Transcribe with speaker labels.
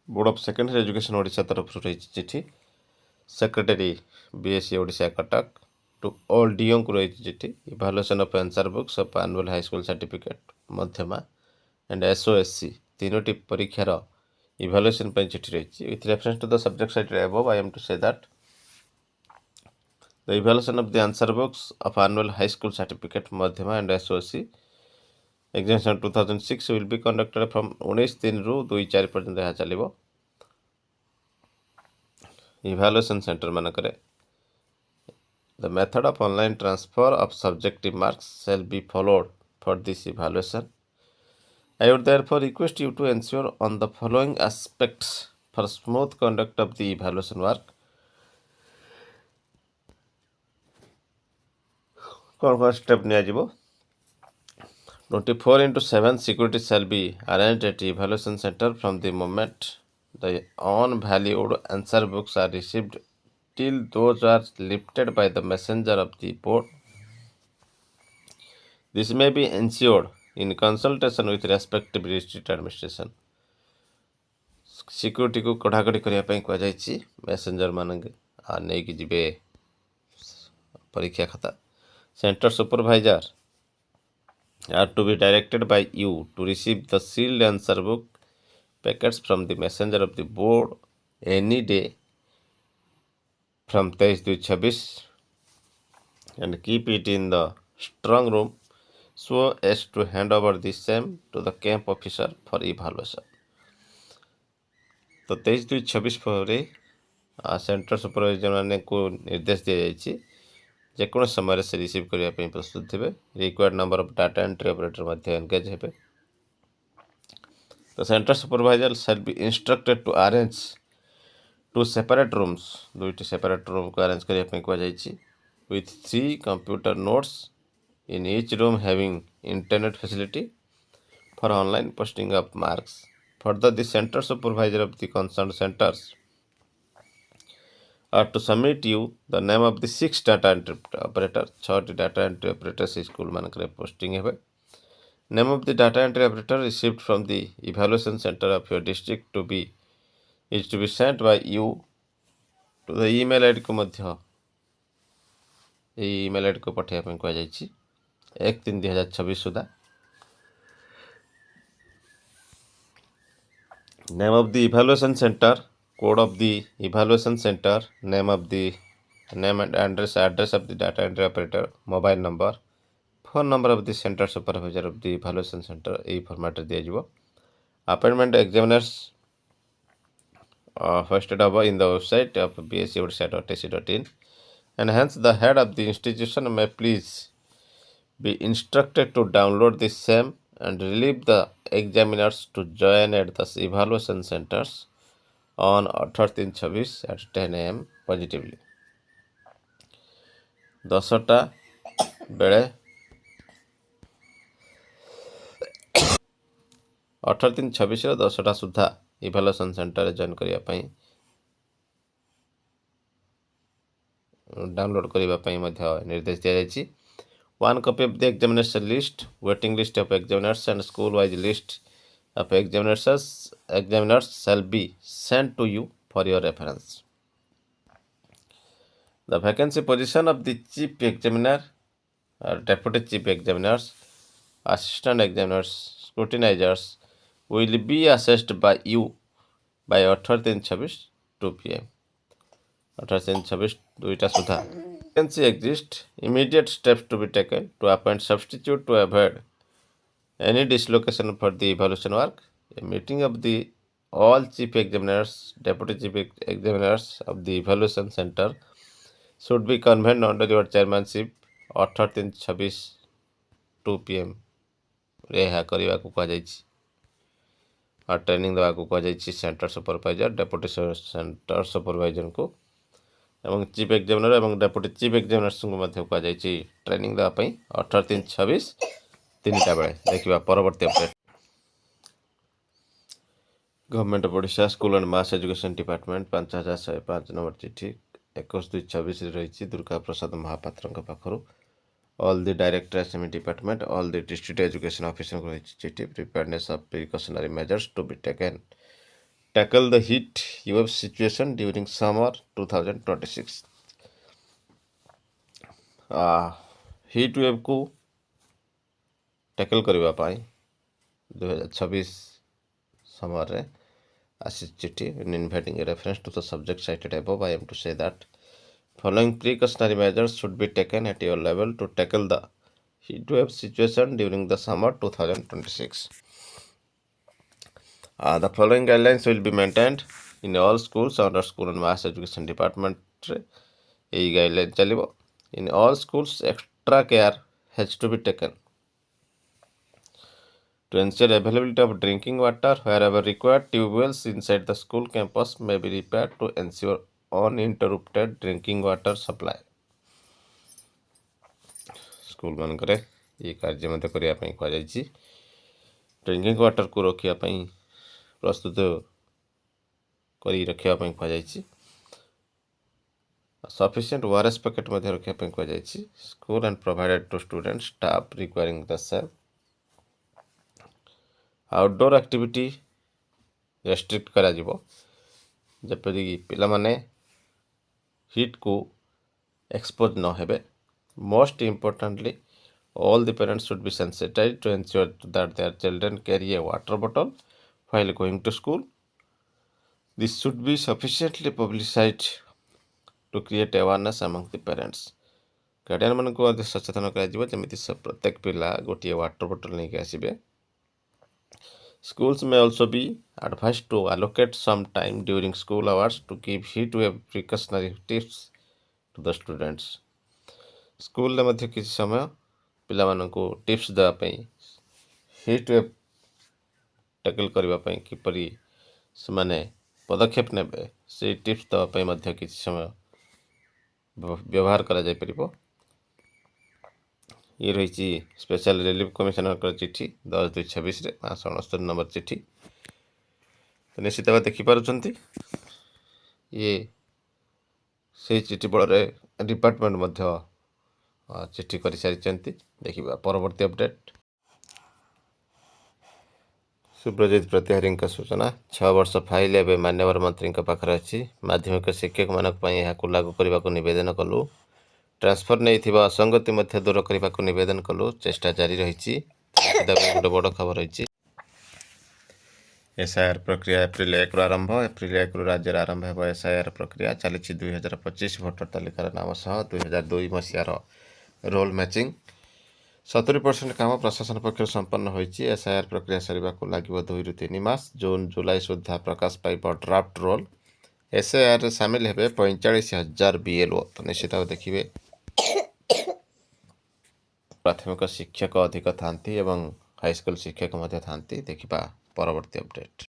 Speaker 1: Board of secondary education Odisha तरफ रही चिठी secretary BSC Odisha Cuttack to all DO को रही चिठी evaluation of answer books of annual high school certificate Madhyama and SOSC तीनोटी परीक्षार इभालुएसन चिठी रही with reference to the subject cited above I am to say that the evaluation of the answer books of annual high school certificate Madhyama and SOSC examination 2006 will be conducted from 19 रु 2-4 पर्यंत यह चलो evaluation centre मानक The method of online transfer of subjective marks shall be followed for this evaluation. I would therefore request you to ensure on the following aspects for smooth conduct of the evaluation work. कौन step नियाजिबो 24/7 security shall be arranged at evaluation center from the moment the on-valued answer books are received till those are lifted by the messenger of the board. This may be ensured in consultation with respective district administration. Security को कड़ाकड़ी करने कहुई messenger मान नहीं जी परीक्षा खाता centre supervisor are to be directed by you to receive the sealed answer book packets from the messenger of the board any day from 23/2/26 and keep it in the strong room so as to hand over the same to the camp officer for evaluation. तो 23/2/26 पर centre supervisor मान को निर्देश दि जाएगी जेको समय से receive करने प्रस्तुत थे required number of data entry operator engage हे तो centre supervisor shall be instructed to arrange two separate rooms दुईटी सेपरेट रूम को अरेंज करने कहुई with 3 computer nodes in each room having internet facility for online posting of marks. Further, the center supervisor of the concerned centers are to submit you the name of the 6 data entry operator 6 data entry operators school manakre posting hebe. Name of the data entry operator received from the evaluation center of your district is to be sent by you to the email ID को मध्य email ID को पठाइबा कहुई 1/3/2026 सुधा name of the evaluation centre code of the evaluation centre name of the name and address of the data entry operator mobile number phone number of the centre supervisor of the evaluation centre यही format दिया जिवो appointment examiners posted above in the website of bscodisha.ac.in and hence the head of the institution may please be instructed to download the same and relieve the examiners to join at the evaluation centers on 18/3/26 at 10 AM positively. 10ଟା बेले 18/3/26 10ଟା सुधा evaluation centre join करने download करने निर्देश दि जाएगी 1 copy of the examination list waiting list of examiners and school wise list of examiners shall be sent to you for your reference. The vacancy position of the chief examiner or deputy chief examiners assistant examiners scrutinizers will be assessed by you by 18/3/26 2 PM 18/3/26 2टा Sudha vacancy exist immediate steps to be taken to appoint substitute to avoid any dislocation for the evaluation work. A meeting of the all chief examiners deputy chief examiners of the evaluation center should be convened under your chairmanship 18/3/26 2 PM रे यह करने को कहुई और training देवा को कहुई centre supervisor deputy centre supervisor को एवं चीफ एग्जामिनर एवं डेपुटी चीफ एग्जामिनर्स को कहुई ट्रेनिंग देवाई 18/3/26 3टा बेले देखा परवर्ती update government of Odisha school and mass education department 5105 number चिठी 21/2/26 रही दुर्गा प्रसाद महापात्र पाखर all the director SME department, all the district education officer को चिठी preparedness of precautionary measures to be taken tackle the heat wave situation during summer 2026. Hit wave को tackle करने 2026 समय आसी चिठी in inviting a reference to the subject cited above. I am to say that following precautionary measures should be taken at your level to tackle the heat wave situation during the summer 2026. The following guidelines will be maintained in all schools under School and Mass Education Department. A guideline chalibo. In all schools, extra care has to be taken to ensure availability of drinking water wherever required. Tube wells inside the school campus may be repaired to ensure uninterrupted drinking water supply. School मानकरे ये कार्य मध्य करिया पई कह जायछि drinking water को रखिया पई प्रस्तुत करी रखिया पई कह जायछि sufficient ORS packet मध्य रखिया पई कह जायछि school and provided to students staff requiring the same. Outdoor activity restrict करा जिवो जपरि पिला माने हीट को एक्सपोज न हेबे. Most importantly, all the parents should be sensitized to ensure that their children carry a water bottle while going to school. This should be sufficiently publicized to create awareness among the parents. Guardian मन को सचेतन करा जमिति प्रत्येक पिला गोटे water bottle नहीं आसबे. Schools may also be advised to allocate some time during school hours to give heat wave precautionary tips to the students. School में मध्य किसी समय पिला मानन को टिप्स देवा पई हीट वेव टैकल करबा पई किपरि समाने पदक्षेप नेबे से टिप्स देवा पई मध्य किसी समय व्यवहार करा जाय परिबो. ये रही स्पेशल रिलीफ कमिशनर का चिठी 10/2/26 रे 569 नंबर चिठी. तो निश्चित भाव देखिपार ये से चिठी बल डिपार्टमेंट मध्य चिठी कर सारी. देखा परवर्ती अपडेट. सुब्रजित प्रतिहारी सूचना 6 वर्ष फाइल एवं मान्यवर मंत्री पाखे अच्छी. माध्यमिक शिक्षक मानक लागू करने को निवेदन कलु. ट्रांसफर नहीं असंगति दूर करने को निवेदन कलु. चेष्टा जारी रही. गोटे बड़ खबर रही. एसआईआर प्रक्रिया एप्रिल 1 आरंभ. एप्रिल 1 राज्य आरंभ हो एसआईआर प्रक्रिया चली. 2025 भोटर तालिकार नाम सह 2002 मसीहार रोल मैचिंग 70% काम प्रशासन पक्ष संपन्न होती. एसआईआर प्रक्रिया सरवा को लगे 2 ରୁ 3 मास. जून जुलाई सुधा प्रकाश पाइब ड्राफ्ट रोल. एसआईआर सामिल हे 45,000 बीएलओ. तो निश्चित भाव देखिए प्राथमिक शिक्षक अधिक था हाईस्कल शिक्षक था. देखा परवर्ती अपडेट.